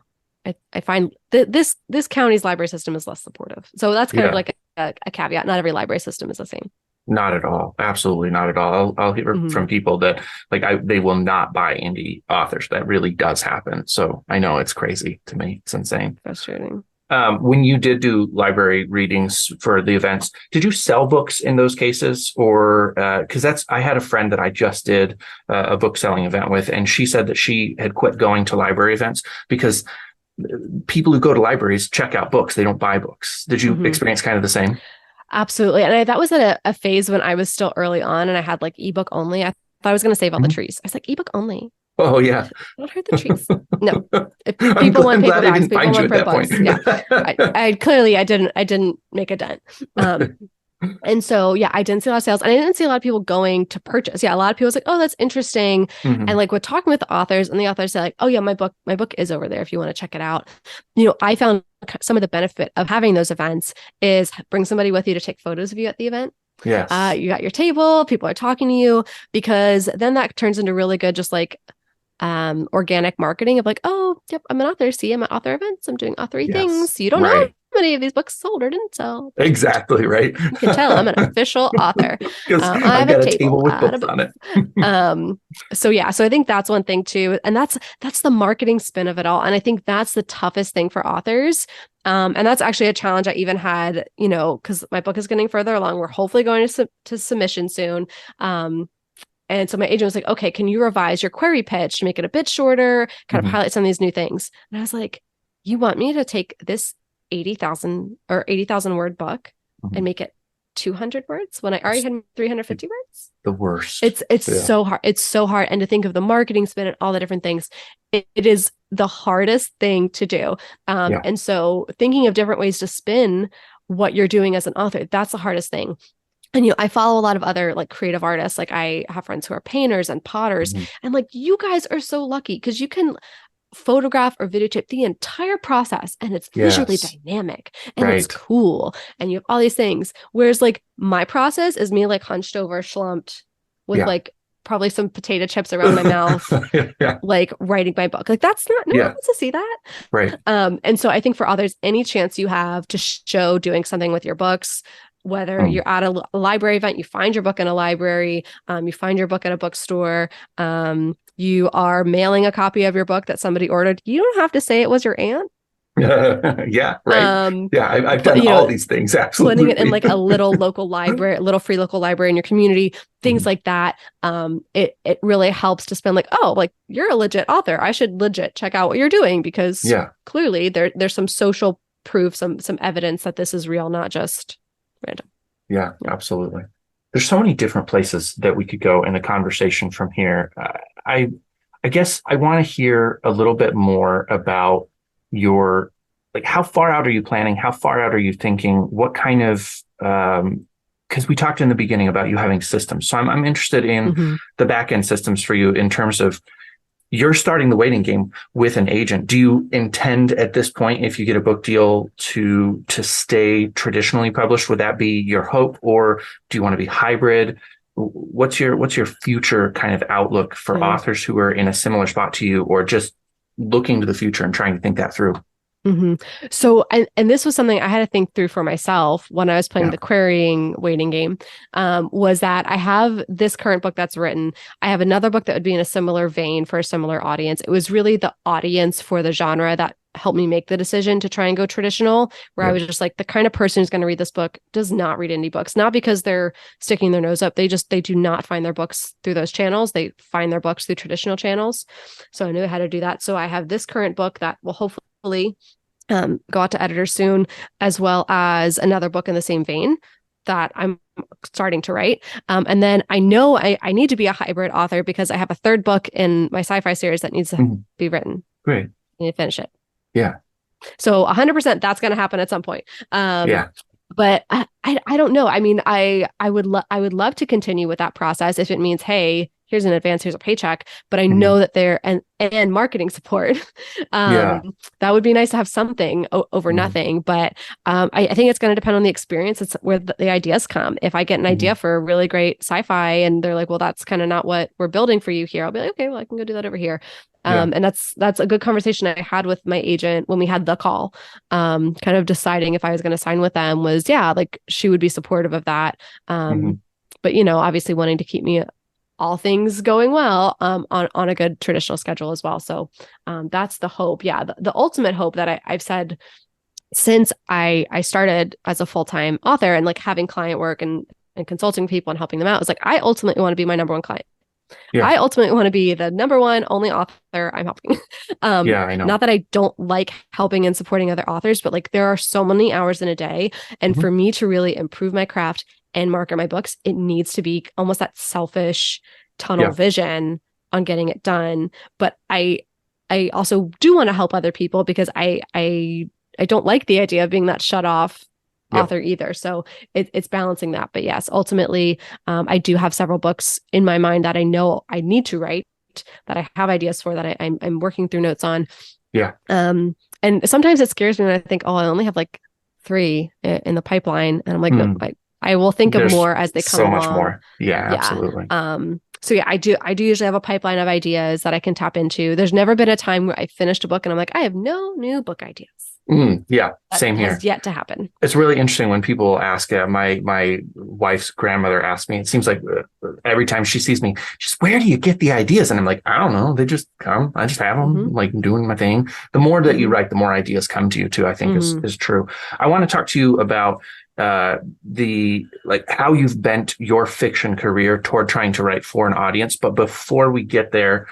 I find that this county's library system is less supportive. So that's kind of like a caveat. Not every library system is the same. Not at all. Absolutely not at all. I'll hear from people that like they will not buy indie authors. That really does happen. So I know it's crazy to me. It's insane. Frustrating. When you did do library readings for the events, did you sell books in those cases? Or because I had a friend that I just did a book selling event with, and she said that she had quit going to library events because people who go to libraries check out books. They don't buy books. Did you experience kind of the same? Absolutely. And that was at a phase when I was still early on and I had like ebook only. I thought I was going to save all the trees. I was like, ebook only. Oh, yeah. Don't hurt the trees. No. If people want paperbacks, people want print books. Yeah. I didn't make a dent. And so, I didn't see a lot of sales and I didn't see a lot of people going to purchase. Yeah. A lot of people was like, oh, that's interesting. And like, we're talking with the authors and the authors say like, oh yeah, my book is over there if you want to check it out. You know, I found some of the benefit of having those events is bring somebody with you to take photos of you at the event. Yes. You got your table, people are talking to you, because then that turns into really good, just like organic marketing of like, oh, yep, I'm an author. See, I'm at author events. I'm doing authory things. You don't know how many of these books sold or didn't sell. Exactly, right. You can tell I'm an official author. I have a table with books on it. So I think that's one thing too. And that's the marketing spin of it all. And I think that's the toughest thing for authors. And that's actually a challenge I even had, you know, because my book is getting further along. We're hopefully going to submission soon. And so my agent was like, okay, can you revise your query pitch to make it a bit shorter, kind of highlight some of these new things? And I was like, you want me to take this 80,000 word book and make it 200 words when I already had 350 words? The worst. It's so hard. It's so hard. And to think of the marketing spin and all the different things, it is the hardest thing to do. And so thinking of different ways to spin what you're doing as an author, that's the hardest thing. And, you know, I follow a lot of other like creative artists. Like I have friends who are painters and potters, and like, you guys are so lucky because you can photograph or videotape the entire process and it's visually dynamic and it's cool. And you have all these things. Whereas like my process is me like hunched over, slumped with like probably some potato chips around my mouth, like writing my book. Like that's not, no one wants to see that. Right. And so I think for others, any chance you have to show doing something with your books, whether you're at a library event, you find your book in a library, you find your book at a bookstore, you are mailing a copy of your book that somebody ordered. You don't have to say it was your aunt. Yeah, right. I've done all these things. Absolutely. Putting it in like a little local library, a little free local library in your community, things like that. It really helps to spend like, oh, like you're a legit author. I should legit check out what you're doing because clearly there's some social proof, some evidence that this is real, not just random. Yeah, absolutely. There's so many different places that we could go in the conversation from here. I guess I want to hear a little bit more about your, like, how far out are you planning? How far out are you thinking? What kind of, because we talked in the beginning about you having systems. So I'm interested in the back end systems for you in terms of you're starting the waiting game with an agent. Do you intend at this point, if you get a book deal, to stay traditionally published? Would that be your hope, or do you want to be hybrid? What's your future kind of outlook for authors who are in a similar spot to you, or just looking to the future and trying to think that through? So, and this was something I had to think through for myself when I was playing the querying waiting game, was that I have this current book that's written. I have another book that would be in a similar vein for a similar audience. It was really the audience for the genre that helped me make the decision to try and go traditional, where I was just like, the kind of person who's going to read this book does not read indie books, not because they're sticking their nose up. They do not find their books through those channels. They find their books through traditional channels. So I knew how to do that. So I have this current book that will hopefully go out to editors soon, as well as another book in the same vein that I'm starting to write. And then I know I need to be a hybrid author because I have a third book in my sci-fi series that needs to be written. Great. I need to finish it. Yeah. So 100% that's going to happen at some point. But I don't know. I mean, I would love to continue with that process if it means, hey, here's an advance, here's a paycheck, but I know that there and marketing support. That would be nice to have something over nothing. But I think it's going to depend on the experience. It's where the ideas come. If I get an idea for a really great sci-fi and they're like, well, that's kind of not what we're building for you here, I'll be like, okay, well, I can go do that over here. And that's a good conversation I had with my agent when we had the call, kind of deciding if I was going to sign with them was, like she would be supportive of that. But, obviously wanting to keep me all things going well, on a good traditional schedule as well. So, that's the hope. Yeah. The ultimate hope that I've said since I started as a full-time author and like having client work and consulting people and helping them out was like, I ultimately want to be my number one client. I ultimately want to be the number one only author I'm helping. I know. Not that I don't like helping and supporting other authors, but like there are so many hours in a day. And for me to really improve my craft and market my books, it needs to be almost that selfish tunnel vision on getting it done. But I also do want to help other people because I don't like the idea of being that shut off author either. So it's balancing that. But yes, ultimately, I do have several books in my mind that I know I need to write, that I have ideas for, that I'm working through notes on. And sometimes it scares me when I think, oh, I only have like 3 in the pipeline. And I'm like, no, I will think of more as they come along. So much more. Yeah, absolutely. So I do usually have a pipeline of ideas that I can tap into. There's never been a time where I finished a book and I'm like, I have no new book ideas. Same here. Has yet to happen. It's really interesting when people ask. My wife's grandmother asked me. It seems like every time she sees me, she's, "Where do you get the ideas?" And I'm like, "I don't know. They just come. I just have them, like doing my thing." The more that you write, the more ideas come to you too. I think is true. I want to talk to you about the how you've bent your fiction career toward trying to write for an audience. But before we get there,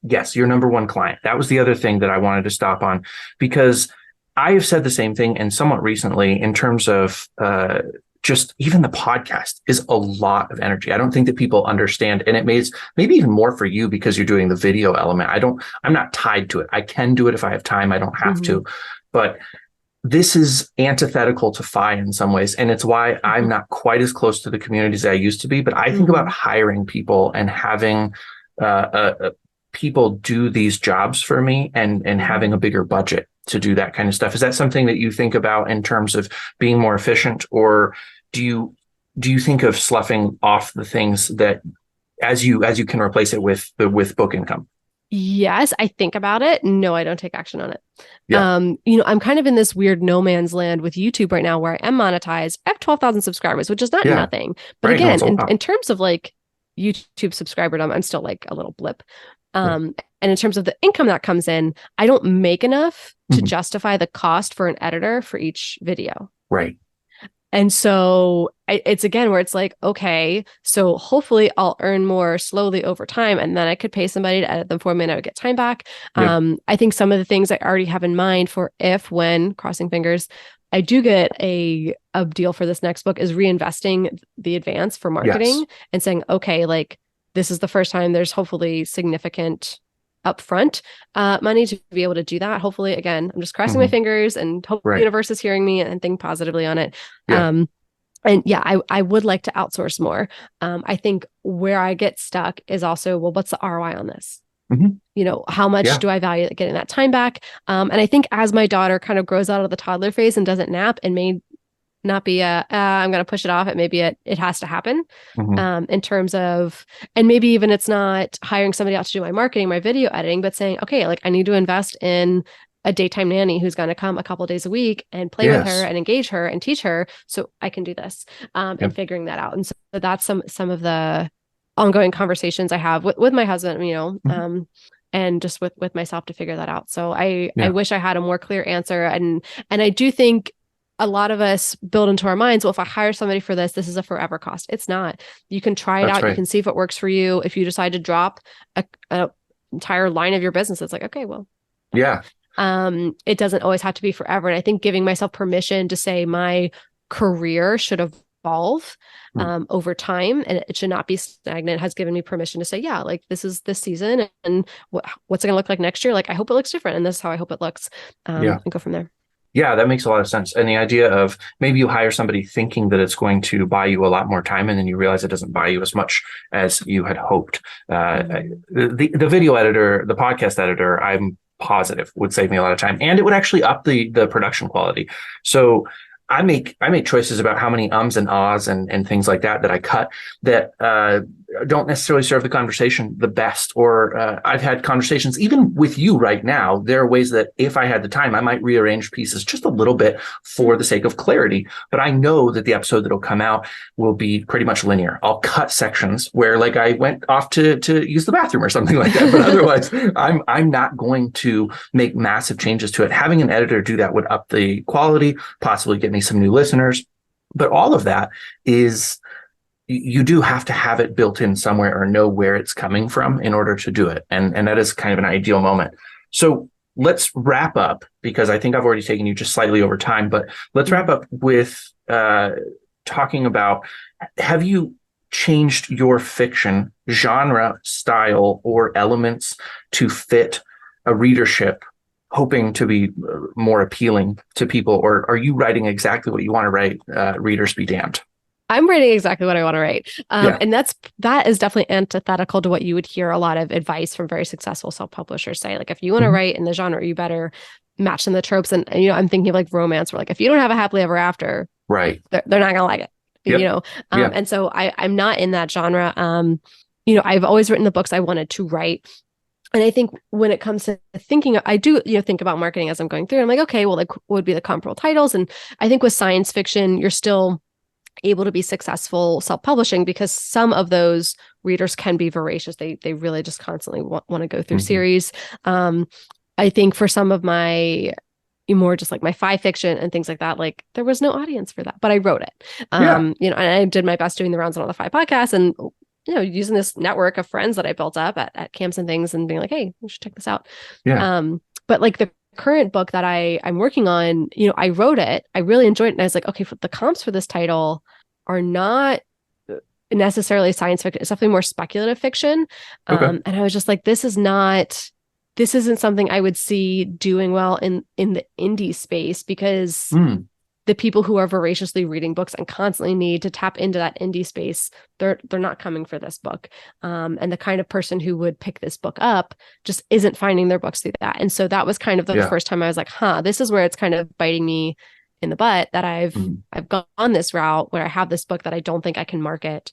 yes, your number one client. That was the other thing that I wanted to stop on, because I have said the same thing, and somewhat recently, in terms of just even the podcast is a lot of energy. I don't think that people understand, and it maybe even more for you because you're doing the video element. I'm not tied to it. I can do it if I have time. I don't have to, but this is antithetical to FI in some ways. And it's why I'm not quite as close to the communities I used to be. But I think about hiring people and having people do these jobs for me and having a bigger budget to do that kind of stuff. Is that something that you think about in terms of being more efficient, or do you think of sloughing off the things that as you can replace it with book income? Yes, I think about it. No, I don't take action on it. I'm kind of in this weird no man's land with YouTube right now where I am monetized. I have 12,000 subscribers, which is not nothing. But again, in terms of like YouTube subscriberdom, I'm still like a little blip. And in terms of the income that comes in, I don't make enough to justify the cost for an editor for each video. Right. And so it's again where it's like, okay, so hopefully I'll earn more slowly over time, and then I could pay somebody to edit them for me and I would get time back. I think some of the things I already have in mind for when, crossing fingers, I do get a deal for this next book, is reinvesting the advance for marketing and saying, okay, like this is the first time there's hopefully significant upfront money to be able to do that. Hopefully, again, I'm just crossing my fingers and hope the universe is hearing me and think positively on it. I would like to outsource more. I think where I get stuck is also, well, what's the ROI on this? How much do I value getting that time back? And I think as my daughter kind of grows out of the toddler phase and doesn't nap, and may not be I'm going to push it off. It has to happen in terms of, and maybe even it's not hiring somebody else to do my marketing, my video editing, but saying, okay, like I need to invest in a daytime nanny who's going to come a couple of days a week and play with her and engage her and teach her so I can do this, and figuring that out. And so that's some of the ongoing conversations I have with my husband, and just with myself to figure that out. So I wish I had a more clear answer. And I do think a lot of us build into our minds, well, if I hire somebody for this, this is a forever cost. It's not. You can try it out. Right. You can see if it works for you. If you decide to drop a entire line of your business, it's like, okay, well, yeah. It doesn't always have to be forever. And I think giving myself permission to say my career should evolve over time, and it should not be stagnant, has given me permission to say, yeah, like this is this season, and what's it going to look like next year? Like, I hope it looks different, and this is how I hope it looks, and go from there. Yeah, that makes a lot of sense. And the idea of maybe you hire somebody thinking that it's going to buy you a lot more time, and then you realize it doesn't buy you as much as you had hoped. The video editor, the podcast editor, I'm positive would save me a lot of time, and it would actually up the production quality. So I make choices about how many ums and ahs and things like that I cut that don't necessarily serve the conversation the best. Or I've had conversations even with you right now. There are ways that if I had the time, I might rearrange pieces just a little bit for the sake of clarity. But I know that the episode that'll come out will be pretty much linear. I'll cut sections where like I went off to use the bathroom or something like that. But otherwise, I'm not going to make massive changes to it. Having an editor do that would up the quality, possibly get me some new listeners. But all of that is, you do have to have it built in somewhere or know where it's coming from in order to do it. And that is kind of an ideal moment. So let's wrap up, because I think I've already taken you just slightly over time, but let's wrap up with talking about, have you changed your fiction genre, style, or elements to fit a readership hoping to be more appealing to people? Or are you writing exactly what you want to write? Readers be damned. I'm writing exactly what I want to write. And that is definitely antithetical to what you would hear a lot of advice from very successful self-publishers say. Like, if you want to write in the genre, you better match in the tropes. And, I'm thinking of like romance, where like, if you don't have a happily ever after, right, they're not going to like it, And so I'm not in that genre. I've always written the books I wanted to write. And I think when it comes to thinking, I do, think about marketing as I'm going through. I'm like, okay, well, like, what would be the comparable titles? And I think with science fiction, you're still able to be successful self-publishing, because some of those readers can be voracious. They really just constantly want to go through series. I think for some of my more just like my fi fiction and things like that, like there was no audience for that, but I wrote it. And I did my best doing the rounds on all the fi podcasts, and using this network of friends that I built up at camps and things, and being like, hey, you should check this out. But like the current book that I'm working on, I wrote it, I really enjoyed it, and I was like, okay, the comps for this title are not necessarily science fiction. It's definitely more speculative fiction. And I was just like, this isn't something I would see doing well in the indie space, because the people who are voraciously reading books and constantly need to tap into that indie space, they're not coming for this book. And the kind of person who would pick this book up just isn't finding their books through that. And so that was kind of the first time I was like, this is where it's kind of biting me in the butt, that I've gone this route where I have this book that I don't think I can market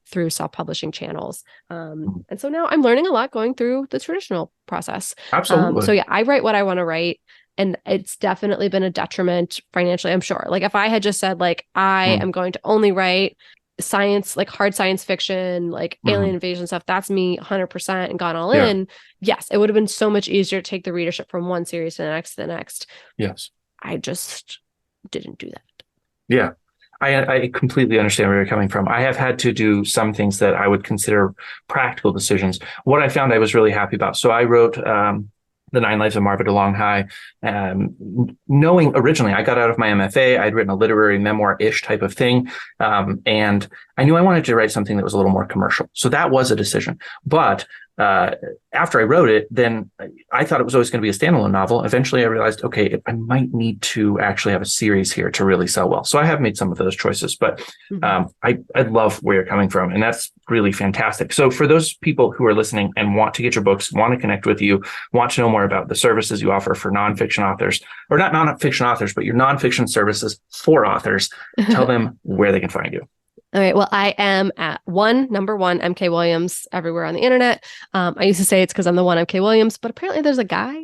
through self-publishing channels. And so now I'm learning a lot going through the traditional process. Absolutely. So I write what I want to write. And it's definitely been a detriment financially, I'm sure. Like, if I had just said, like, I am going to only write science, like hard science fiction, like alien invasion stuff, that's me 100% and gone all in. Yes, it would have been so much easier to take the readership from one series to the next. Yes. I just didn't do that. Yeah. I completely understand where you're coming from. I have had to do some things that I would consider practical decisions. What I found I was really happy about. So I wrote The 9 Lives of Marva DeLonghi, knowing originally I got out of my MFA, I'd written a literary memoir-ish type of thing. And I knew I wanted to write something that was a little more commercial. So that was a decision. But after I wrote it, then I thought it was always going to be a standalone novel. Eventually I realized, okay, I might need to actually have a series here to really sell well. So I have made some of those choices, but I love where you're coming from, and that's really fantastic. So for those people who are listening and want to get your books, want to connect with you, want to know more about the services you offer for nonfiction authors, or not nonfiction authors, but your nonfiction services for authors, tell them where they can find you. All right. Well, I am at number one, M.K. Williams everywhere on the internet. I used to say it's because I'm the one M.K. Williams, but apparently there's a guy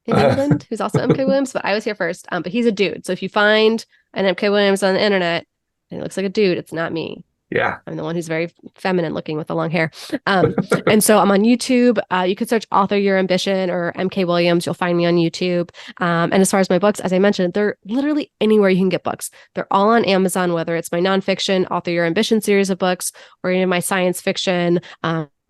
in England who's also M.K. Williams, but I was here first. But he's a dude. So if you find an M.K. Williams on the internet and it looks like a dude, it's not me. Yeah. I'm the one who's very feminine looking with the long hair. And so I'm on YouTube. You could search Author Your Ambition or M.K. Williams. You'll find me on YouTube. And as far as my books, as I mentioned, they're literally anywhere you can get books. They're all on Amazon, whether it's my nonfiction Author Your Ambition series of books or any of my science fiction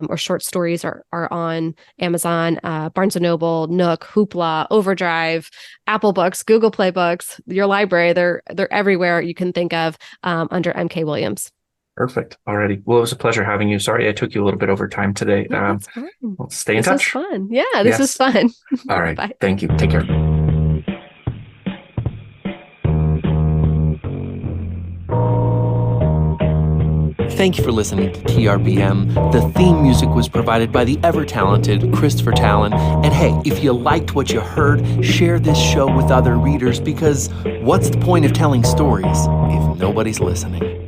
or short stories are on Amazon, Barnes & Noble, Nook, Hoopla, Overdrive, Apple Books, Google Play Books, your library. They're everywhere you can think of under M.K. Williams. Perfect. Alrighty. Well, it was a pleasure having you. Sorry I took you a little bit over time today. That's fun. We'll stay in touch. This was fun. Yeah, this was fun. All right. Bye. Thank you. Take care. Thank you for listening to TRBM. The theme music was provided by the ever-talented Christopher Talon. And hey, if you liked what you heard, share this show with other readers, because what's the point of telling stories if nobody's listening?